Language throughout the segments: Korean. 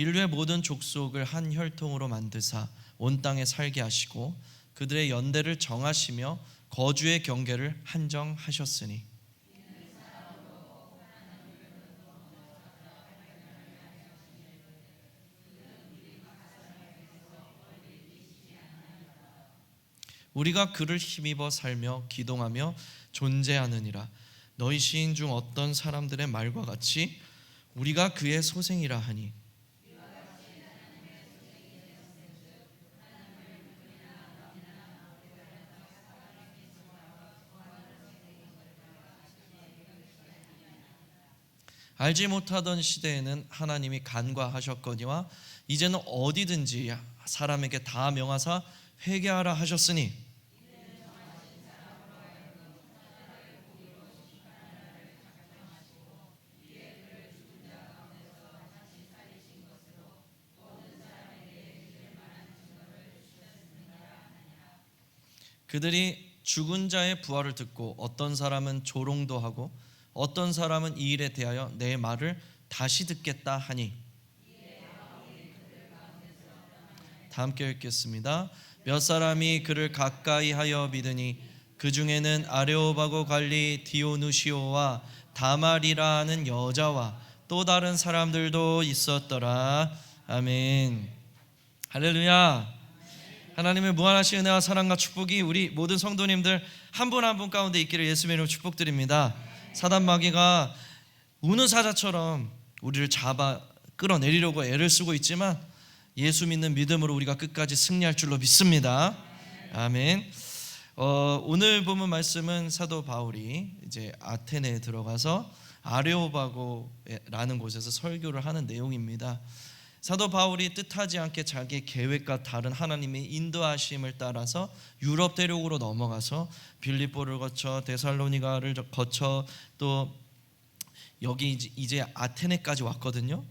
인류의 모든 족속을 한 혈통으로 만드사 온 땅에 살게 하시고 그들의 연대를 정하시며 거주의 경계를 한정하셨으니 우리가 그를 힘입어 살며 기동하며 존재하느니라. 너희 시인 중 어떤 사람들의 말과 같이 우리가 그의 소생이라 하니 알지 못하던 시대에는 하나님이 간과하셨거니와 이제는 어디든지 사람에게 다 명하사 회개하라 하셨으니 그들이 죽은 자의 부활을 듣고 어떤 사람은 조롱도 하고 어떤 사람은 이 일에 대하여 내 말을 다시 듣겠다 하니 다 함께 읽겠습니다. 몇 사람이 그를 가까이 하여 믿으니 그 중에는 아레오바고 관리 디오누시오와 다말이라 하는 여자와 또 다른 사람들도 있었더라. 아멘. 할렐루야. 하나님의 무한하신 은혜와 사랑과 축복이 우리 모든 성도님들 한 분 한 분 가운데 있기를 예수님의 이름으로 축복드립니다. 사단 마귀가 우는 사자처럼 우리를 잡아 끌어내리려고 애를 쓰고 있지만 예수 믿는 믿음으로 우리가 끝까지 승리할 줄로 믿습니다. 아멘. 오늘 본문 말씀은 사도 바울이 이제 아테네에 들어가서 아레오바고라는 곳에서 설교를 하는 내용입니다. 사도 바울이 뜻하지 않게 자기의 계획과 다른 하나님의 인도하심을 따라서 유럽 대륙으로 넘어가서 빌립보를 거쳐 데살로니가를 거쳐 또 여기 이제 아테네까지 왔거든요.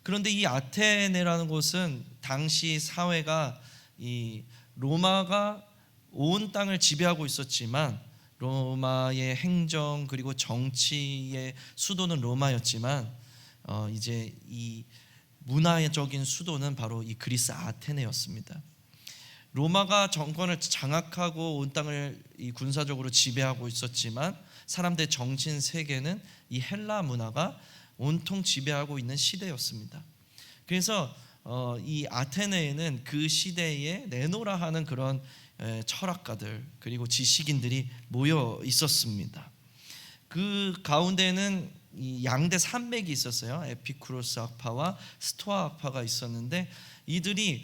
그런데 이 아테네라는 곳은 당시 사회가 이 로마가 온 땅을 지배하고 있었지만 로마의 행정 그리고 정치의 수도는 로마였지만 이제 이 문화적인 수도는 바로 이 그리스 아테네였습니다. 로마가 정권을 장악하고 온 땅을 이 군사적으로 지배하고 있었지만 사람들의 정신 세계는 이 헬라 문화가 온통 지배하고 있는 시대였습니다. 그래서 이 아테네에는 그 시대에 내노라 하는 그런 철학가들 그리고 지식인들이 모여 있었습니다. 그 가운데는 이 양대 산맥이 있었어요. 에피쿠로스 학파와 스토아 학파가 있었는데 이들이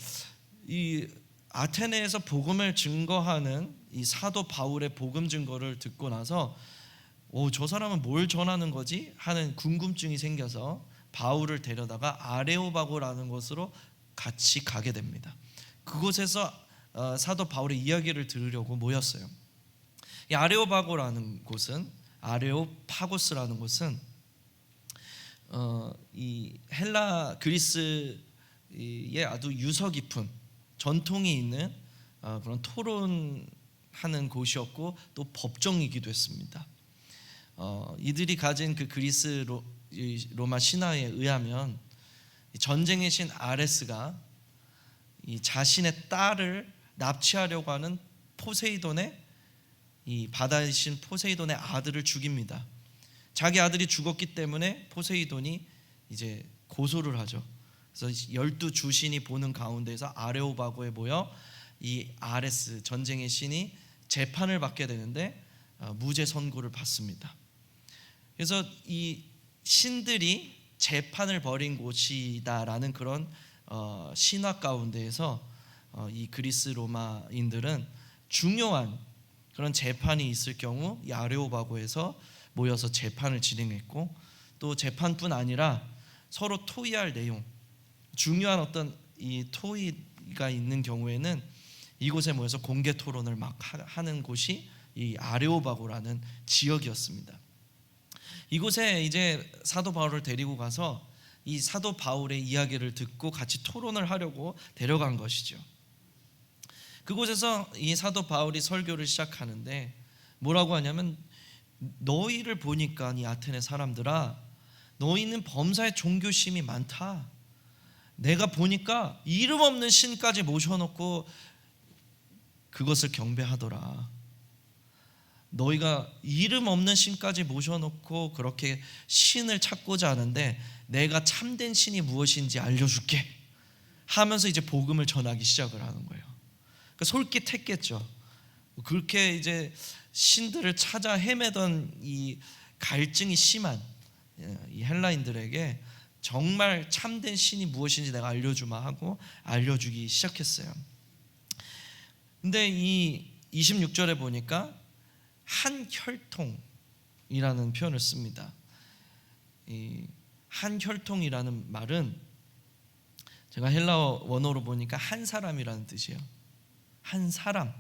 이 아테네에서 복음을 증거하는 이 사도 바울의 복음 증거를 듣고 나서 저 사람은 뭘 전하는 거지? 하는 궁금증이 생겨서 바울을 데려다가 아레오바고라는 곳으로 같이 가게 됩니다. 그곳에서 사도 바울의 이야기를 들으려고 모였어요. 이 아레오바고라는 곳은 아레오파고스라는 곳은 이 헬라 그리스의 아주 유서 깊은 전통이 있는 그런 토론하는 곳이었고 또 법정이기도 했습니다. 이들이 가진 그 그리스 로마 신화에 의하면 전쟁의 신 아레스가 이 자신의 딸을 납치하려고 하는 포세이돈의 이 바다의 신 포세이돈의 아들을 죽입니다. 자기 아들이 죽었기 때문에 포세이돈이 이제 고소를 하죠. 그래서 12주신이 보는 가운데서 아레오바고에 모여 이 아레스 전쟁의 신이 재판을 받게 되는데 무죄 선고를 받습니다. 그래서 이 신들이 재판을 벌인 곳이다라는 그런 신화 가운데에서 이 그리스 로마인들은 중요한 그런 재판이 있을 경우 이 아레오바고에서 모여서 재판을 진행했고 또 재판뿐 아니라 서로 토의할 내용 중요한 어떤 이 토의가 있는 경우에는 이곳에 모여서 공개 토론을 막 하는 곳이 이 아레오바고라는 지역이었습니다. 이곳에 이제 사도 바울을 데리고 가서 이 사도 바울의 이야기를 듣고 같이 토론을 하려고 데려간 것이죠. 그곳에서 이 사도 바울이 설교를 시작하는데 뭐라고 하냐면 너희를 보니까 이 아테네 사람들아 너희는 범사에 종교심이 많다. 내가 보니까 이름 없는 신까지 모셔놓고 그것을 경배하더라. 너희가 이름 없는 신까지 모셔놓고 그렇게 신을 찾고자 하는데 내가 참된 신이 무엇인지 알려줄게 하면서 이제 복음을 전하기 시작을 하는 거예요. 그러니까 솔깃했겠죠. 그렇게 이제 신들을 찾아 헤매던 이 갈증이 심한 이 헬라인들에게 정말 참된 신이 무엇인지 내가 알려주마 하고 알려주기 시작했어요. 근데 이 26절에 보니까 한혈통이라는 표현을 씁니다. 이 한혈통이라는 말은 제가 헬라어 원어로 보니까 한 사람이라는 뜻이에요. 한 사람.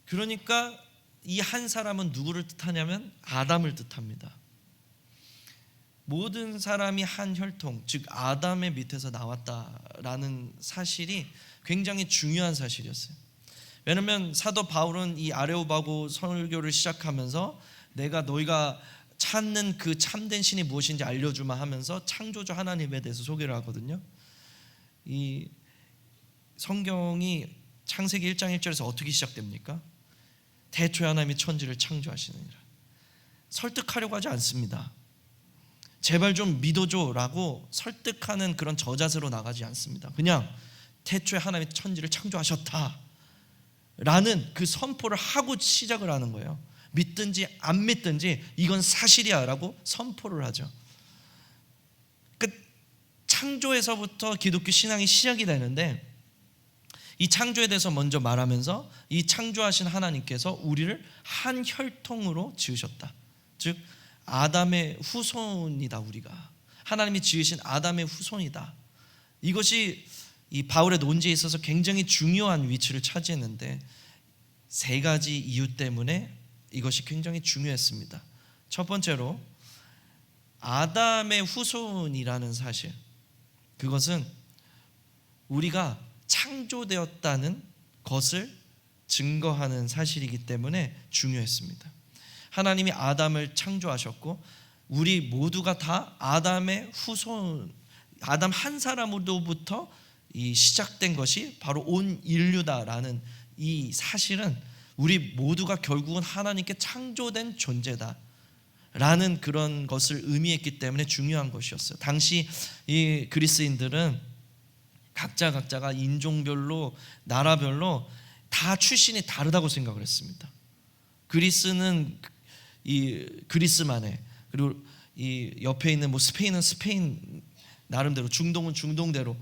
그러니까 이 한 사람은 누구를 뜻하냐면 아담을 뜻합니다. 모든 사람이 한 혈통, 즉 아담의 밑에서 나왔다라는 사실이 굉장히 중요한 사실이었어요. 왜냐하면 사도 바울은 이 아레오바고 설교를 시작하면서 내가 너희가 찾는 그 참된 신이 무엇인지 알려주마 하면서 창조주 하나님에 대해서 소개를 하거든요. 이 성경이 창세기 1장 1절에서 어떻게 시작됩니까? 태초에 하나님이 천지를 창조하시느니라. 설득하려고 하지 않습니다. 제발 좀 믿어줘 라고 설득하는 그런 저자세로 나가지 않습니다. 그냥 태초에 하나님이 천지를 창조하셨다 라는 그 선포를 하고 시작을 하는 거예요. 믿든지 안 믿든지 이건 사실이야 라고 선포를 하죠. 그 창조에서부터 기독교 신앙이 시작이 되는데 이 창조에 대해서 먼저 말하면서 이 창조하신 하나님께서 우리를 한 혈통으로 지으셨다. 즉 아담의 후손이다. 우리가 하나님이 지으신 아담의 후손이다. 이것이 이 바울의 논지에 있어서 굉장히 중요한 위치를 차지했는데 세 가지 이유 때문에 이것이 굉장히 중요했습니다. 첫 번째로 아담의 후손이라는 사실, 그것은 우리가 창조되었다는 것을 증거하는 사실이기 때문에 중요했습니다. 하나님이 아담을 창조하셨고 우리 모두가 다 아담의 후손, 아담 한 사람으로부터 이 시작된 것이 바로 온 인류다라는 이 사실은 우리 모두가 결국은 하나님께 창조된 존재다 라는 그런 것을 의미했기 때문에 중요한 것이었어요. 당시 이 그리스인들은 각자가 인종별로 나라별로 다 출신이 다르다고 생각을 했습니다. 그리스는 이 그리스만의, 그리고 이 옆에 있는 뭐 스페인은 스페인 나름대로, 중동은 중동대로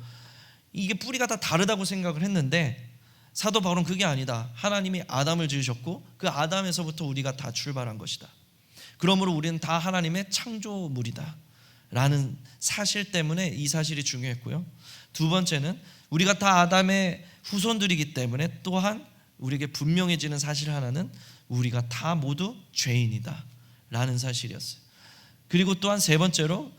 이게 뿌리가 다 다르다고 생각을 했는데 사도 바울은 그게 아니다. 하나님이 아담을 지으셨고 그 아담에서부터 우리가 다 출발한 것이다. 그러므로 우리는 다 하나님의 창조물이다 라는 사실 때문에 이 사실이 중요했고요. 두 번째는 우리가 다 아담의 후손들이기 때문에 또한 우리에게 분명해지는 사실 하나는 우리가 다 모두 죄인이다 라는 사실이었어요. 그리고 또한 세 번째로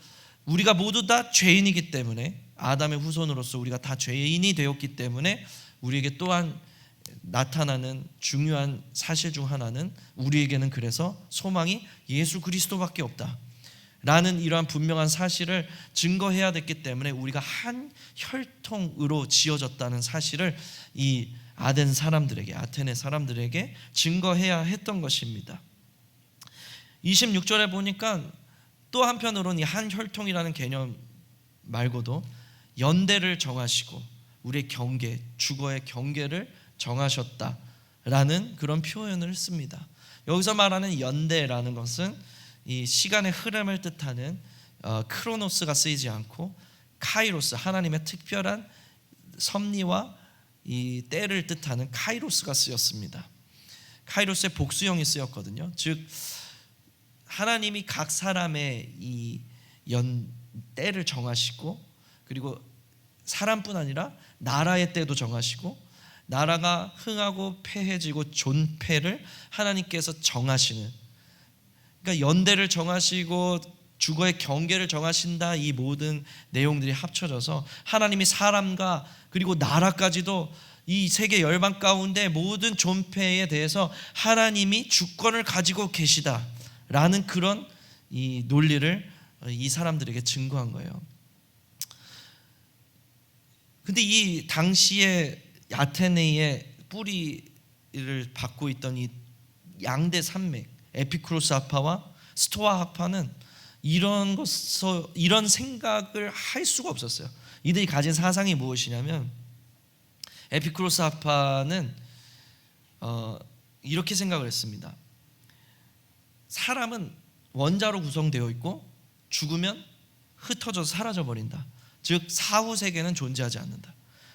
우리가 모두 다 죄인이기 때문에, 아담의 후손으로서 우리가 다 죄인이 되었기 때문에 우리에게 또한 나타나는 중요한 사실 중 하나는 우리에게는 그래서 소망이 예수 그리스도밖에 없다 라는 이러한 분명한 사실을 증거해야 됐기 때문에 우리가 한 혈통으로 지어졌다는 사실을 이 아덴 사람들에게, 아테네 사람들에게 증거해야 했던 것입니다. 26절에 보니까 또 한편으로는 이 한 혈통이라는 개념 말고도 연대를 정하시고 우리의 경계, 주거의 경계를 정하셨다라는 그런 표현을 씁니다. 여기서 말하는 연대라는 것은 이 시간의 흐름을 뜻하는 크로노스가 쓰이지 않고 카이로스, 하나님의 특별한 섭리와 이 때를 뜻하는 카이로스가 쓰였습니다. 카이로스의 복수형이 쓰였거든요. 즉 하나님이 각 사람의 이 때를 정하시고 그리고 사람뿐 아니라 나라의 때도 정하시고 나라가 흥하고 패해지고 존패를 하나님께서 정하시는, 그러니까 연대를 정하시고 주거의 경계를 정하신다, 이 모든 내용들이 합쳐져서 하나님이 사람과 그리고 나라까지도 이 세계 열방 가운데 모든 존폐에 대해서 하나님이 주권을 가지고 계시다라는 그런 이 논리를 이 사람들에게 증거한 거예요. 근데 이 당시에 아테네의 뿌리를 받고 있던 이 양대 산맥 에피쿠로스 학파와 스토아 학파는 이런 생각을 할 수가 없었어요. 이들이 가진 사상이 무엇이냐면, 에피쿠로스 학파는 이렇게 생각을 했습니다. 사람은 원자로 구성되어 있고 죽으면 흩어져서 사라져 버린다. 즉 사후 세계는 존재하지 않는다.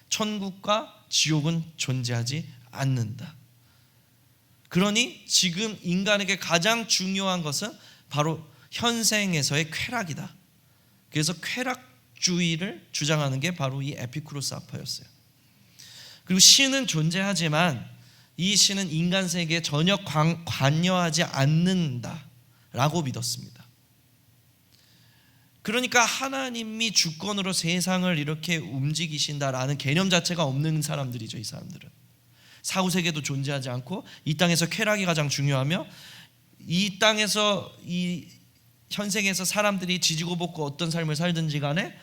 천국과 지옥은 존재하지 않는다. 그러니 지금 인간에게 가장 중요한 것은 바로 현생에서의 쾌락이다. 그래서 쾌락주의를 주장하는 게 바로 이 에피쿠로스 학파였어요. 그리고 신은 존재하지만 이 신은 인간 세계에 전혀 관여하지 않는다라고 믿었습니다. 그러니까 하나님이 주권으로 세상을 이렇게 움직이신다라는 개념 자체가 없는 사람들이죠. 이 사람들은 사후 세계도 존재하지 않고 이 땅에서 쾌락이 가장 중요하며, 이 땅에서 이 현생에서 사람들이 지지고 볶고 어떤 삶을 살든지 간에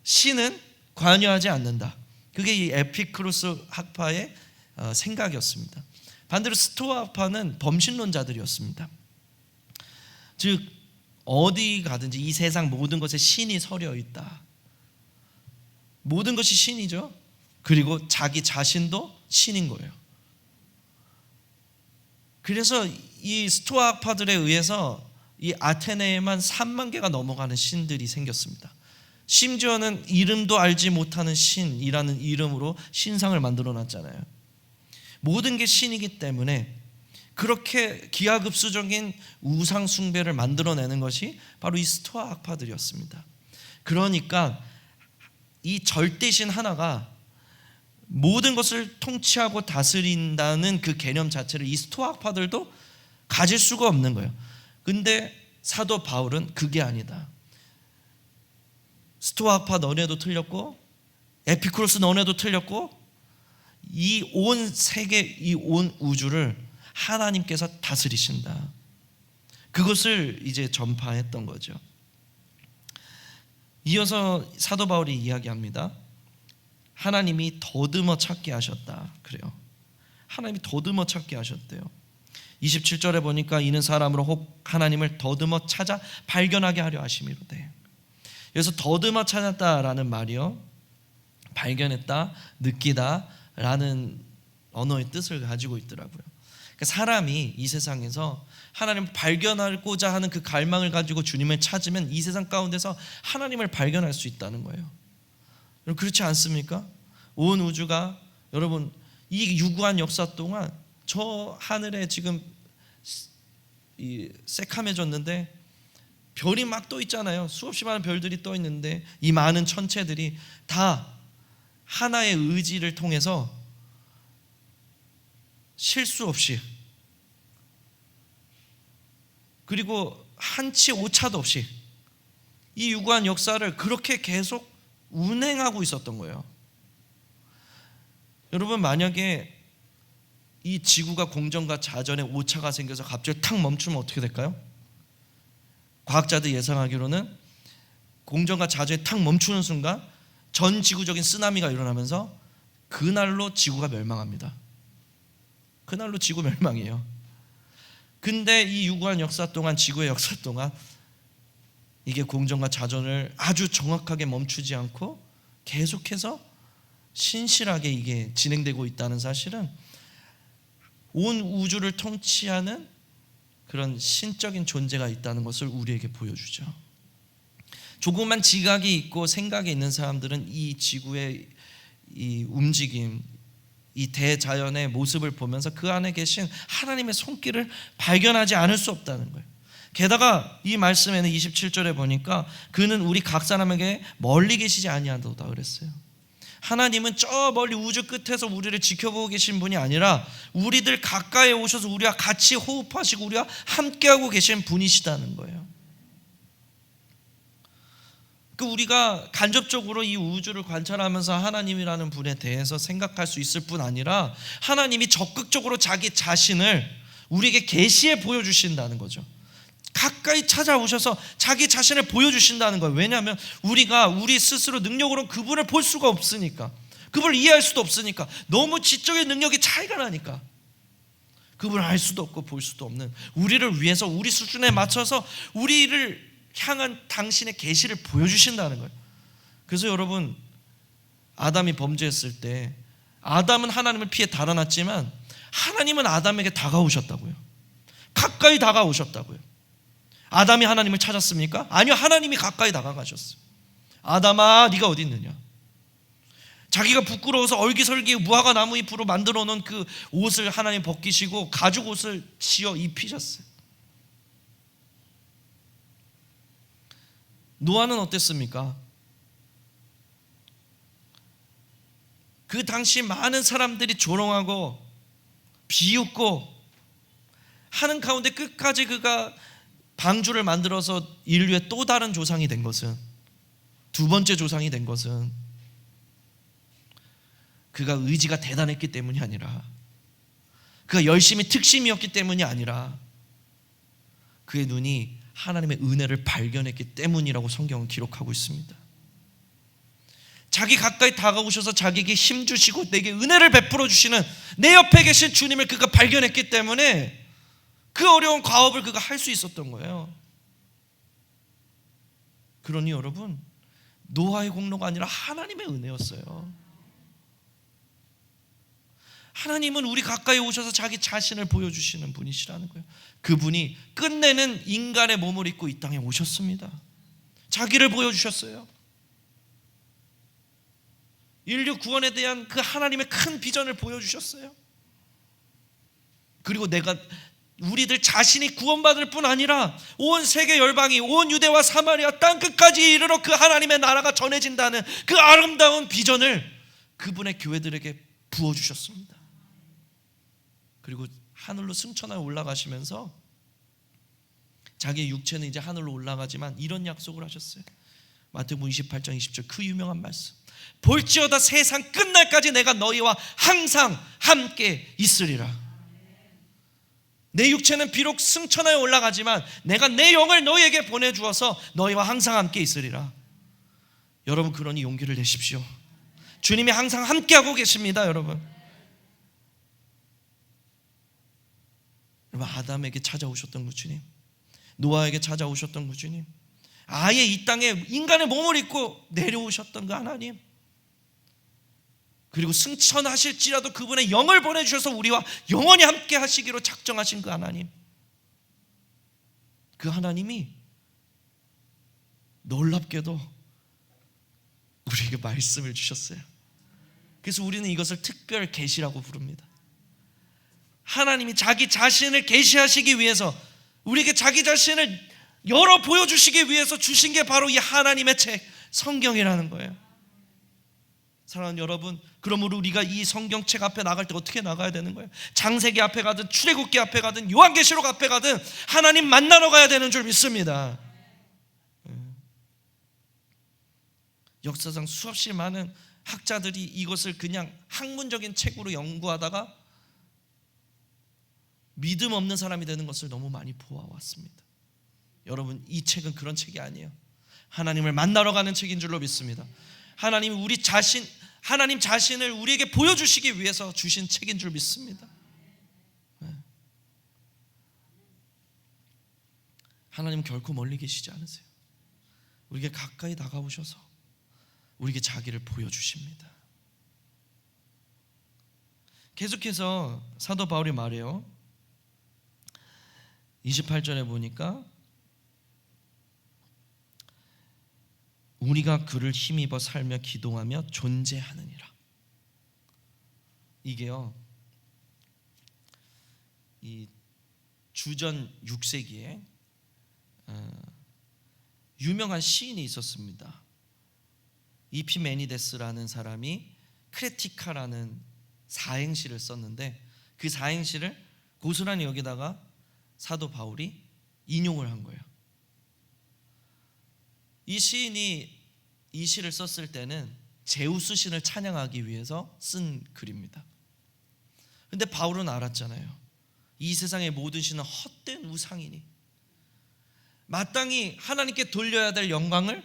신은 관여하지 않는다. 그게 이 에피쿠로스 학파의 생각이었습니다. 반대로 스토아 학파는 범신론자들이었습니다. 즉 어디 가든지 이 세상 모든 것에 신이 서려 있다. 모든 것이 신이죠. 그리고 자기 자신도 신인 거예요. 그래서 이 스토아 학파들에 의해서 이 아테네에만 3만 개가 넘어가는 신들이 생겼습니다. 심지어는 이름도 알지 못하는 신이라는 이름으로 신상을 만들어 놨잖아요. 모든 게 신이기 때문에 그렇게 기하급수적인 우상 숭배를 만들어내는 것이 바로 이 스토아 학파들이었습니다. 그러니까 이 절대신 하나가 모든 것을 통치하고 다스린다는 그 개념 자체를 이 스토아 학파들도 가질 수가 없는 거예요. 근데 사도 바울은 그게 아니다. 스토아 학파 너네도 틀렸고 에피쿠로스 너네도 틀렸고, 이 온 세계, 이 온 우주를 하나님께서 다스리신다. 그것을 이제 전파했던 거죠. 이어서 사도 바울이 이야기합니다. 하나님이 더듬어 찾게 하셨다. 그래요. 하나님이 더듬어 찾게 하셨대요. 27절에 보니까 이는 사람으로 혹 하나님을 더듬어 찾아 발견하게 하려 하심이로되. 그래서 더듬어 찾았다라는 말이요, 발견했다, 느끼다 라는 언어의 뜻을 가지고 있더라고요. 그러니까 사람이 이 세상에서 하나님을 발견하고자 하는 그 갈망을 가지고 주님을 찾으면 이 세상 가운데서 하나님을 발견할 수 있다는 거예요. 여러분 그렇지 않습니까? 온 우주가, 여러분 이 유구한 역사 동안 저 하늘에 지금 새카매졌는데 별이 막 떠 있잖아요. 수없이 많은 별들이 떠 있는데 이 많은 천체들이 다 하나의 의지를 통해서 실수 없이, 그리고 한치 오차도 없이 이 유구한 역사를 그렇게 계속 운행하고 있었던 거예요. 여러분 만약에 이 지구가 공전과 자전에 오차가 생겨서 갑자기 탁 멈추면 어떻게 될까요? 과학자들 예상하기로는 공전과 자전이 탁 멈추는 순간 전 지구적인 쓰나미가 일어나면서 그날로 지구가 멸망합니다. 그날로 지구 멸망이에요. 근데 이 유구한 역사 동안, 지구의 역사 동안 이게 공전과 자전을 아주 정확하게 멈추지 않고 계속해서 신실하게 이게 진행되고 있다는 사실은 온 우주를 통치하는 그런 신적인 존재가 있다는 것을 우리에게 보여주죠. 조그만 지각이 있고 생각이 있는 사람들은 이 지구의 이 움직임, 이 대자연의 모습을 보면서 그 안에 계신 하나님의 손길을 발견하지 않을 수 없다는 거예요. 게다가 이 말씀에는 27절에 보니까 그는 우리 각 사람에게 멀리 계시지 아니하도다 그랬어요. 하나님은 저 멀리 우주 끝에서 우리를 지켜보고 계신 분이 아니라 우리들 가까이 오셔서 우리와 같이 호흡하시고 우리와 함께하고 계신 분이시다는 거예요. 우리가 간접적으로 이 우주를 관찰하면서 하나님이라는 분에 대해서 생각할 수 있을 뿐 아니라 하나님이 적극적으로 자기 자신을 우리에게 계시해 보여주신다는 거죠. 가까이 찾아오셔서 자기 자신을 보여주신다는 거예요. 왜냐하면 우리가 우리 스스로 능력으로는 그분을 볼 수가 없으니까. 그분을 이해할 수도 없으니까. 너무 지적인 능력이 차이가 나니까. 그분을 알 수도 없고 볼 수도 없는 우리를 위해서 우리 수준에 맞춰서 우리를 향한 당신의 계시를 보여주신다는 거예요. 그래서 여러분, 아담이 범죄했을 때 아담은 하나님을 피해 달아났지만 하나님은 아담에게 다가오셨다고요. 가까이 다가오셨다고요. 아담이 하나님을 찾았습니까? 아니요, 하나님이 가까이 다가가셨어요. 아담아, 네가 어디 있느냐? 자기가 부끄러워서 얼기설기 무화과 나무 잎으로 만들어 놓은 그 옷을 하나님 벗기시고 가죽 옷을 지어 입히셨어요. 노아는 어땠습니까? 그 당시 많은 사람들이 조롱하고 비웃고 하는 가운데 끝까지 그가 방주를 만들어서 인류의 또 다른 조상이 된 것은, 두 번째 조상이 된 것은 그가 의지가 대단했기 때문이 아니라, 그가 열심히 특심이었기 때문이 아니라 그의 눈이 하나님의 은혜를 발견했기 때문이라고 성경은 기록하고 있습니다. 자기 가까이 다가오셔서 자기에게 힘 주시고 내게 은혜를 베풀어 주시는 내 옆에 계신 주님을 그가 발견했기 때문에 그 어려운 과업을 그가 할 수 있었던 거예요. 그러니 여러분, 노아의 공로가 아니라 하나님의 은혜였어요. 하나님은 우리 가까이 오셔서 자기 자신을 보여주시는 분이시라는 거예요. 그분이 끝내는 인간의 몸을 입고 이 땅에 오셨습니다. 자기를 보여주셨어요. 인류 구원에 대한 그 하나님의 큰 비전을 보여주셨어요. 그리고 우리들 자신이 구원받을 뿐 아니라 온 세계 열방이, 온 유대와 사마리아 땅끝까지 이르러 그 하나님의 나라가 전해진다는 그 아름다운 비전을 그분의 교회들에게 부어주셨습니다. 그리고 하늘로 승천하여 올라가시면서 자기의 육체는 이제 하늘로 올라가지만 이런 약속을 하셨어요. 마태복음 28장 20절, 그 유명한 말씀, 볼지어다 세상 끝날까지 내가 너희와 항상 함께 있으리라. 내 육체는 비록 승천하여 올라가지만 내가 내 영을 너희에게 보내주어서 너희와 항상 함께 있으리라. 여러분, 그러니 용기를 내십시오. 주님이 항상 함께하고 계십니다. 여러분, 아담에게 찾아오셨던 그 주님, 노아에게 찾아오셨던 그 주님, 아예 이 땅에 인간의 몸을 입고 내려오셨던 그 하나님, 그리고 승천하실지라도 그분의 영을 보내주셔서 우리와 영원히 함께 하시기로 작정하신 그 하나님, 그 하나님이 놀랍게도 우리에게 말씀을 주셨어요. 그래서 우리는 이것을 특별 계시라고 부릅니다. 하나님이 자기 자신을 계시하시기 위해서, 우리에게 자기 자신을 열어 보여주시기 위해서 주신 게 바로 이 하나님의 책 성경이라는 거예요. 사랑하는 여러분, 그러므로 우리가 이 성경책 앞에 나갈 때 어떻게 나가야 되는 거예요? 장세기 앞에 가든 출애굽기 앞에 가든 요한계시록 앞에 가든 하나님 만나러 가야 되는 줄 믿습니다. 역사상 수없이 많은 학자들이 이것을 그냥 학문적인 책으로 연구하다가 믿음 없는 사람이 되는 것을 너무 많이 보아왔습니다. 여러분, 이 책은 그런 책이 아니에요. 하나님을 만나러 가는 책인 줄로 믿습니다. 하나님이 하나님 자신을 우리에게 보여주시기 위해서 주신 책인 줄 믿습니다. 하나님은 결코 멀리 계시지 않으세요. 우리에게 가까이 다가오셔서 우리에게 자기를 보여주십니다. 계속해서 사도 바울이 말해요. 28절에 보니까 우리가 그를 힘입어 살며 기도하며 존재하느니라. 이게요, 이 주전 6세기에 유명한 시인이 있었습니다. 이피메니데스라는 사람이 크레티카라는 사행시를 썼는데, 그 사행시를 고스란히 여기다가 사도 바울이 인용을 한 거예요. 이 시인이 이 시를 썼을 때는 제우스 신을 찬양하기 위해서 쓴 글입니다. 근데 바울은 알았잖아요. 이 세상의 모든 신은 헛된 우상이니 마땅히 하나님께 돌려야 될 영광을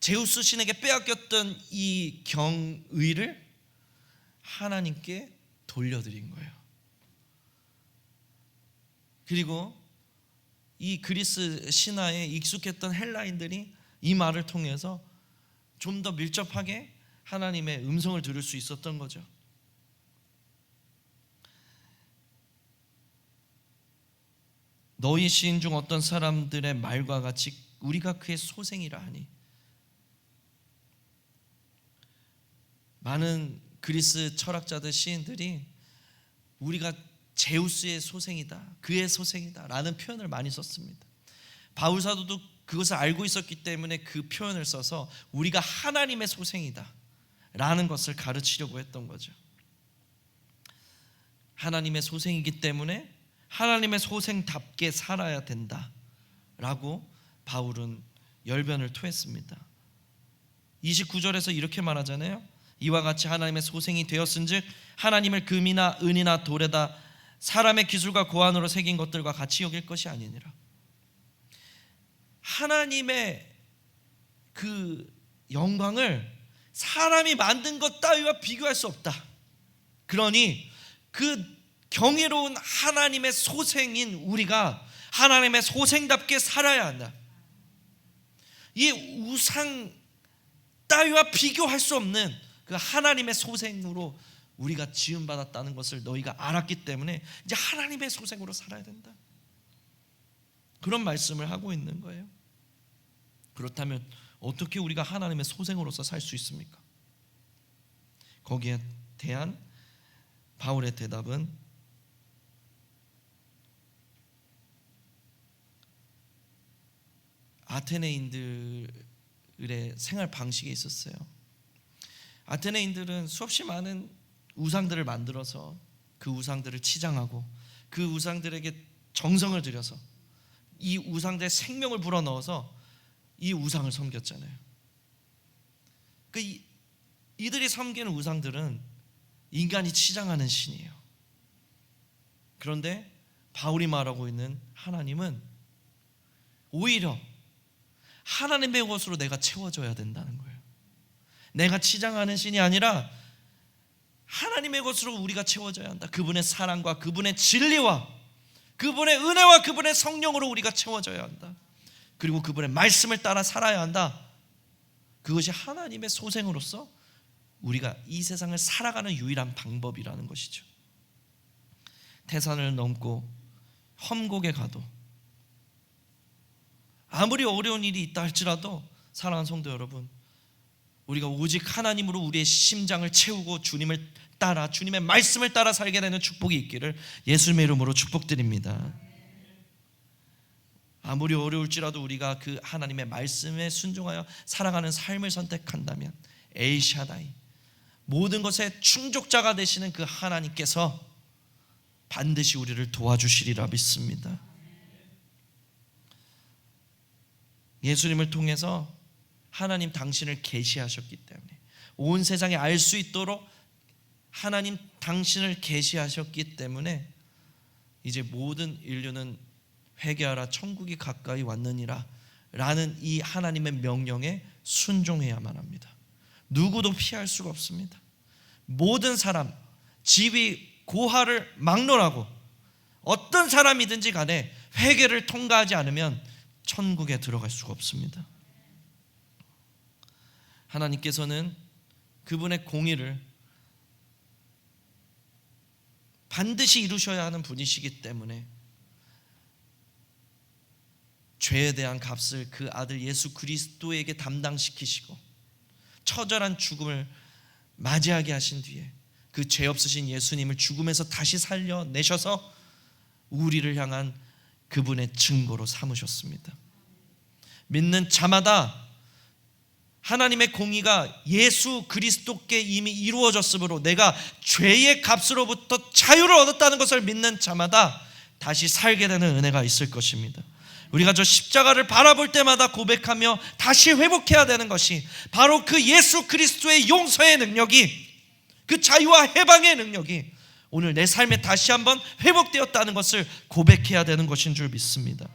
제우스 신에게 빼앗겼던 이 경의를 하나님께 돌려드린 거예요. 그리고 이 그리스 신화에 익숙했던 헬라인들이 이 말을 통해서 좀 더 밀접하게 하나님의 음성을 들을 수 있었던 거죠. 너희 시인 중 어떤 사람들의 말과 같이 우리가 그의 소생이라 하니. 많은 그리스 철학자들, 시인들이 우리가 제우스의 소생이다, 그의 소생이다 라는 표현을 많이 썼습니다. 바울 사도도 그것을 알고 있었기 때문에 그 표현을 써서 우리가 하나님의 소생이다 라는 것을 가르치려고 했던 거죠. 하나님의 소생이기 때문에 하나님의 소생답게 살아야 된다 라고 바울은 열변을 토했습니다. 29절에서 이렇게 말하잖아요. 이와 같이 하나님의 소생이 되었은즉 하나님을 금이나 은이나 돌에다 사람의 기술과 고안으로 새긴 것들과 같이 여길 것이 아니니라. 하나님의 그 영광을 사람이 만든 것 따위와 비교할 수 없다. 그러니 그 경이로운 하나님의 소생인 우리가 하나님의 소생답게 살아야 한다. 이 우상 따위와 비교할 수 없는 그 하나님의 소생으로 우리가 지음받았다는 것을 너희가 알았기 때문에 이제 하나님의 소생으로 살아야 된다. 그런 말씀을 하고 있는 거예요. 그렇다면 어떻게 우리가 하나님의 소생으로서 살 수 있습니까? 거기에 대한 바울의 대답은 아테네인들의 생활 방식에 있었어요. 아테네인들은 수없이 많은 우상들을 만들어서 그 우상들을 치장하고 그 우상들에게 정성을 들여서 이 우상들의 생명을 불어넣어서 이 우상을 섬겼잖아요. 이들이 섬기는 우상들은 인간이 치장하는 신이에요. 그런데 바울이 말하고 있는 하나님은 오히려 하나님의 것으로 내가 채워져야 된다는 거예요. 내가 치장하는 신이 아니라 하나님의 것으로 우리가 채워져야 한다. 그분의 사랑과 그분의 진리와 그분의 은혜와 그분의 성령으로 우리가 채워져야 한다. 그리고 그분의 말씀을 따라 살아야 한다. 그것이 하나님의 소생으로서 우리가 이 세상을 살아가는 유일한 방법이라는 것이죠. 태산을 넘고 험곡에 가도 아무리 어려운 일이 있다 할지라도 사랑하는 성도 여러분, 우리가 오직 하나님으로 우리의 심장을 채우고 주님을 따라 주님의 말씀을 따라 살게 되는 축복이 있기를 예수님의 이름으로 축복드립니다. 아무리 어려울지라도 우리가 그 하나님의 말씀에 순종하여 살아가는 삶을 선택한다면 엘샤다이, 모든 것의 충족자가 되시는 그 하나님께서 반드시 우리를 도와주시리라 믿습니다. 예수님을 통해서 하나님 당신을 계시하셨기 때문에 온 세상에 알 수 있도록 하나님 당신을 계시하셨기 때문에 이제 모든 인류는 회개하라 천국이 가까이 왔느니라 라는 이 하나님의 명령에 순종해야만 합니다. 누구도 피할 수가 없습니다. 모든 사람, 지위, 고하를 막론하고 어떤 사람이든지 간에 회개를 통과하지 않으면 천국에 들어갈 수가 없습니다. 하나님께서는 그분의 공의를 반드시 이루셔야 하는 분이시기 때문에 죄에 대한 값을 그 아들 예수 그리스도에게 담당시키시고 처절한 죽음을 맞이하게 하신 뒤에 그 죄 없으신 예수님을 죽음에서 다시 살려내셔서 우리를 향한 그분의 증거로 삼으셨습니다. 믿는 자마다 하나님의 공의가 예수 그리스도께 이미 이루어졌으므로 내가 죄의 값으로부터 자유를 얻었다는 것을 믿는 자마다 다시 살게 되는 은혜가 있을 것입니다. 우리가 저 십자가를 바라볼 때마다 고백하며 다시 회복해야 되는 것이 바로 그 예수 그리스도의 용서의 능력이, 그 자유와 해방의 능력이 오늘 내 삶에 다시 한번 회복되었다는 것을 고백해야 되는 것인 줄 믿습니다.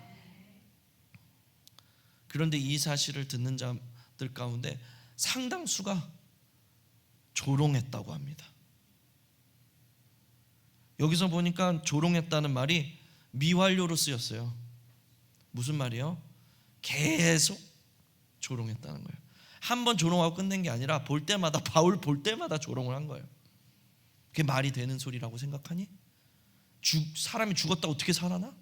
그런데 이 사실을 듣는 사람들 가운데 상당수가 조롱했다고 합니다. 여기서 보니까 조롱했다는 말이 미완료로 쓰였어요. 무슨 말이에요? 계속 조롱했다는 거예요. 한 번 조롱하고 끝낸 게 아니라 볼 때마다, 바울 볼 때마다 조롱을 한 거예요. 그게 말이 되는 소리라고 생각하니? 사람이 죽었다 어떻게 살아나?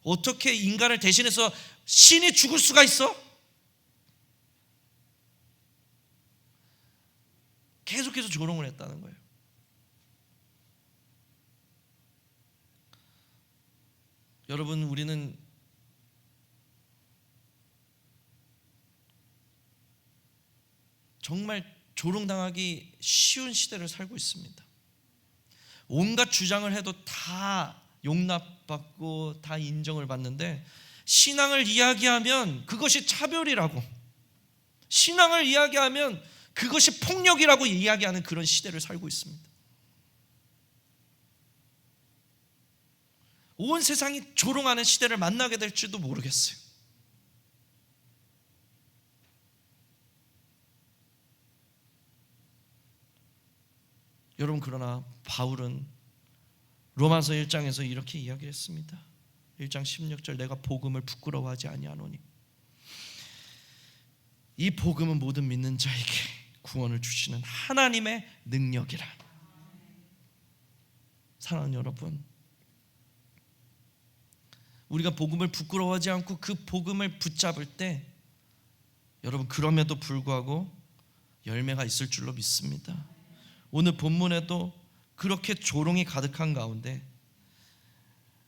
어떻게 인간을 대신해서 신이 죽을 수가 있어? 계속해서 조롱을 했다는 거예요. 여러분, 우리는 정말 조롱당하기 쉬운 시대를 살고 있습니다. 온갖 주장을 해도 다 용납받고 다 인정을 받는데, 신앙을 이야기하면 그것이 차별이라고, 신앙을 이야기하면 그것이 폭력이라고 이야기하는 그런 시대를 살고 있습니다. 온 세상이 조롱하는 시대를 만나게 될지도 모르겠어요. 여러분, 그러나 바울은 로마서 1장에서 이렇게 이야기했습니다. 1장 16절, 내가 복음을 부끄러워하지 아니하노니 이 복음은 모든 믿는 자에게 구원을 주시는 하나님의 능력이라. 사랑하는 여러분, 우리가 복음을 부끄러워하지 않고 그 복음을 붙잡을 때, 여러분, 그럼에도 불구하고 열매가 있을 줄로 믿습니다. 오늘 본문에도 그렇게 조롱이 가득한 가운데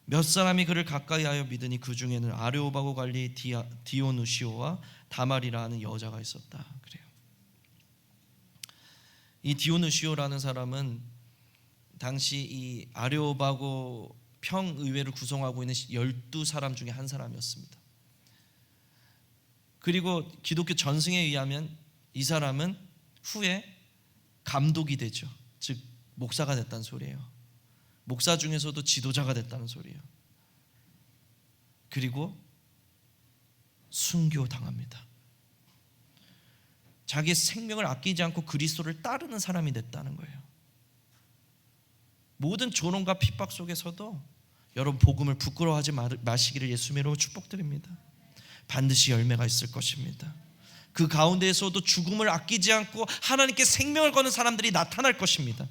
몇 사람이 그를 가까이 하여 믿으니 그 중에는 아레오바고 관리 디오누시오와 다말이라는 여자가 있었다. 그래요. 이 디오누시오라는 사람은 당시 이 아레오바고 평의회를 구성하고 있는 12사람 중에 한 사람이었습니다. 그리고 기독교 전승에 의하면 이 사람은 후에 감독이 되죠. 즉 목사가 됐다는 소리예요. 목사 중에서도 지도자가 됐다는 소리예요. 그리고 순교당합니다. 자기 생명을 아끼지 않고 그리스도를 따르는 사람이 됐다는 거예요. 모든 조롱과 핍박 속에서도 여러분, 복음을 부끄러워하지 마시기를 예수님으로 축복드립니다. 반드시 열매가 있을 것입니다. 그 가운데에서도 죽음을 아끼지 않고 하나님께 생명을 거는 사람들이 나타날 것입니다.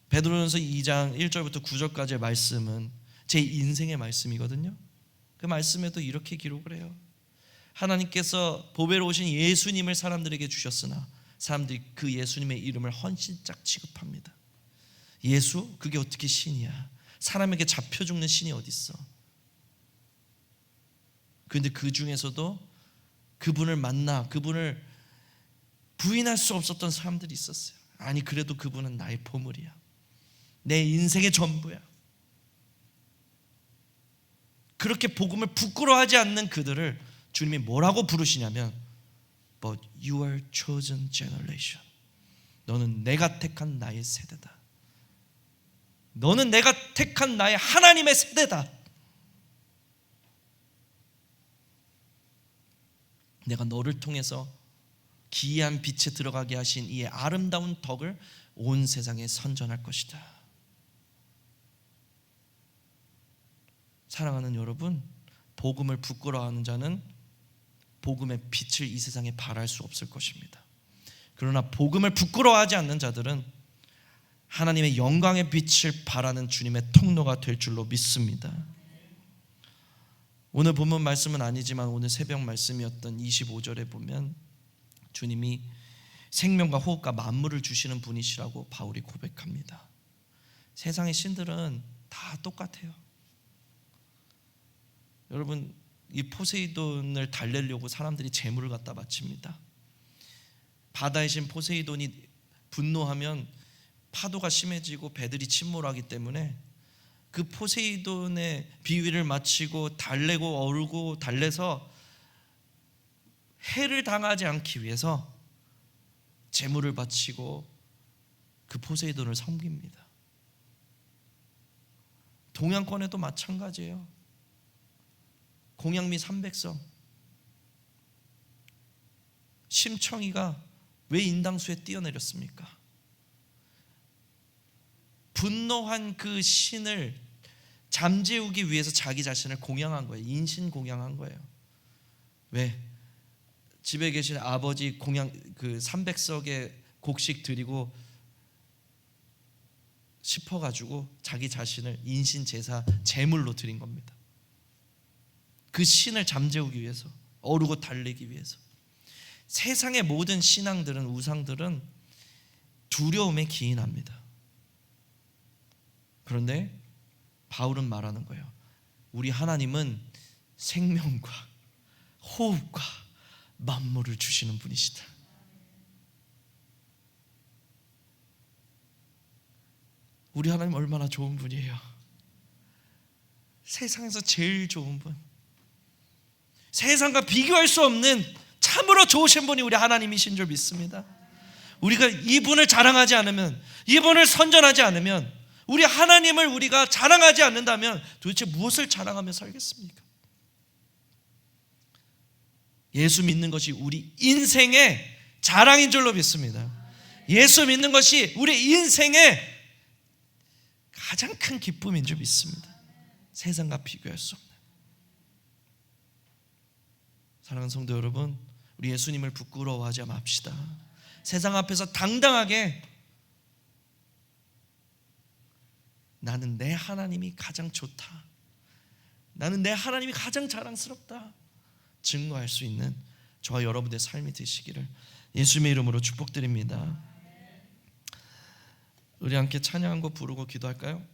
베드로전서 2장 1절부터 9절까지의 말씀은 제 인생의 말씀이거든요. 그 말씀에도 이렇게 기록을 해요. 하나님께서 보배로우신 예수님을 사람들에게 주셨으나 사람들이 그 예수님의 이름을 헌신짝 취급합니다. 예수? 그게 어떻게 신이야? 사람에게 잡혀 죽는 신이 어디 있어? 그런데 그 중에서도 그분을 만나 그분을 부인할 수 없었던 사람들이 있었어요. 아니, 그래도 그분은 나의 보물이야, 내 인생의 전부야. 그렇게 복음을 부끄러워하지 않는 그들을 주님이 뭐라고 부르시냐면 But you are chosen generation. 너는 내가 택한 나의 세대다. 너는 내가 택한 나의 하나님의 세대다. 내가 너를 통해서 기이한 빛에 들어가게 하신 이 아름다운 덕을 온 세상에 선전할 것이다. 사랑하는 여러분, 복음을 부끄러워하는 자는 복음의 빛을 이 세상에 발할 수 없을 것입니다. 그러나 복음을 부끄러워하지 않는 자들은 하나님의 영광의 빛을 발하는 주님의 통로가 될 줄로 믿습니다. 오늘 본문 말씀은 아니지만 오늘 새벽 말씀이었던 25절에 보면 주님이 생명과 호흡과 만물을 주시는 분이시라고 바울이 고백합니다. 세상의 신들은 다 똑같아요. 여러분, 이 포세이돈을 달래려고 사람들이 재물을 갖다 바칩니다. 바다의 신 포세이돈이 분노하면 파도가 심해지고 배들이 침몰하기 때문에 그 포세이돈의 비위를 마치고 달래고 어르고 달래서 해를 당하지 않기 위해서 제물을 바치고 그 포세이돈을 섬깁니다. 동양권에도 마찬가지예요. 공양 및 삼백성, 심청이가 왜 인당수에 뛰어내렸습니까? 분노한 그 신을 잠재우기 위해서 자기 자신을 공양한 거예요. 인신 공양한 거예요. 왜? 집에 계신 아버지 공양 그 300석의 곡식 드리고 싶어가지고 자기 자신을 인신 제사 제물로 드린 겁니다. 그 신을 잠재우기 위해서, 어르고 달래기 위해서. 세상의 모든 신앙들은, 우상들은 두려움에 기인합니다. 그런데 바울은 말하는 거예요. 우리 하나님은 생명과 호흡과 만물을 주시는 분이시다. 우리 하나님 얼마나 좋은 분이에요. 세상에서 제일 좋은 분, 세상과 비교할 수 없는 참으로 좋으신 분이 우리 하나님이신 줄 믿습니다. 우리가 이분을 자랑하지 않으면, 이분을 선전하지 않으면, 우리 하나님을 우리가 자랑하지 않는다면 도대체 무엇을 자랑하며 살겠습니까? 예수 믿는 것이 우리 인생의 자랑인 줄로 믿습니다. 예수 믿는 것이 우리 인생의 가장 큰 기쁨인 줄 믿습니다. 세상과 비교할 수 없는. 사랑하는 성도 여러분, 우리 예수님을 부끄러워하지 맙시다. 세상 앞에서 당당하게 나는 내 하나님이 가장 좋다, 나는 내 하나님이 가장 자랑스럽다 증거할 수 있는 저와 여러분의 삶이 되시기를 예수님의 이름으로 축복드립니다. 우리 함께 찬양한 곡 부르고 기도할까요?